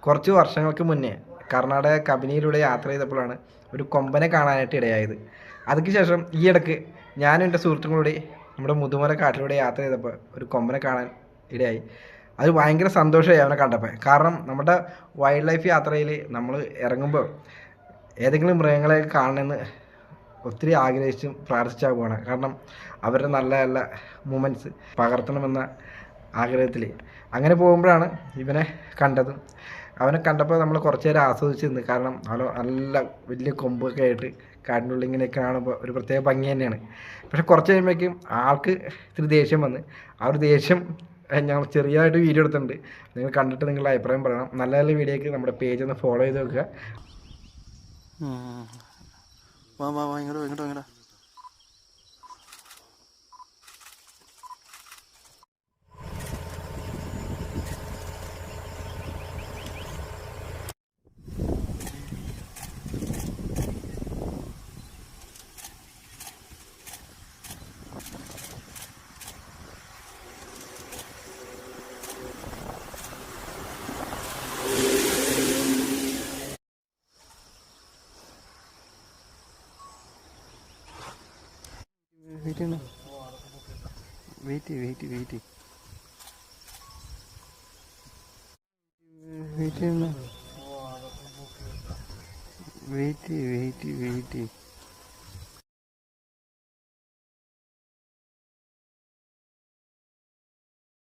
കുറച്ച് വർഷങ്ങൾക്ക് മുന്നേ കർണാടക കബനിയിലൂടെ യാത്ര ചെയ്തപ്പോഴാണ് ഒരു കൊമ്പനെ കാണാനായിട്ട് ഇടയായത്. അതിന് ശേഷം ഈയിടക്ക് ഞാനും എൻ്റെ സുഹൃത്തുക്കളോട് നമ്മുടെ മുതുമല കാട്ടിലൂടെ യാത്ര ചെയ്തപ്പോൾ ഒരു കൊമ്പനെ കാണാൻ ഇടയായി. അത് ഭയങ്കര സന്തോഷമായി അവനെ കണ്ടപ്പോൾ. കാരണം നമ്മുടെ വൈൽഡ് ലൈഫ് യാത്രയിൽ നമ്മൾ ഇറങ്ങുമ്പോൾ ഏതെങ്കിലും മൃഗങ്ങളെ കാണണമെന്ന് ഒത്തിരി ആഗ്രഹിച്ചും പ്രാർത്ഥിച്ചാൽ പോകണം. കാരണം അവരുടെ നല്ല നല്ല മൂമെൻറ്റ്സ് പകർത്തണമെന്ന ആഗ്രഹത്തിൽ അങ്ങനെ പോകുമ്പോഴാണ് ഇവനെ കണ്ടതും. അവനെ കണ്ടപ്പോൾ നമ്മൾ കുറച്ച് നേരം ആസ്വദിച്ച് നിന്ന്. കാരണം അവന് നല്ല വലിയ കൊമ്പൊക്കെ ആയിട്ട് കാടിൻ്റെ ഉള്ളിൽ ഇങ്ങനെയൊക്കെ കാണുമ്പോൾ ഒരു പ്രത്യേക ഭംഗി തന്നെയാണ്. പക്ഷെ കുറച്ച് കഴിയുമ്പോഴേക്കും ആൾക്ക് ഇത്തിരി ദേഷ്യം വന്ന് ആ ഒരു ദേഷ്യം ഞങ്ങൾ ചെറിയതായിട്ട് വീഡിയോ എടുത്തിട്ടുണ്ട്. നിങ്ങൾ കണ്ടിട്ട് നിങ്ങളുടെ അഭിപ്രായം പറയണം. നല്ല നല്ല വീഡിയോക്ക് നമ്മുടെ പേജ് ഒന്ന് ഫോളോ ചെയ്ത് വെക്കുക. ഇങ്ങോട്ടോ വെയിറ്റ് ചെയ്യണം.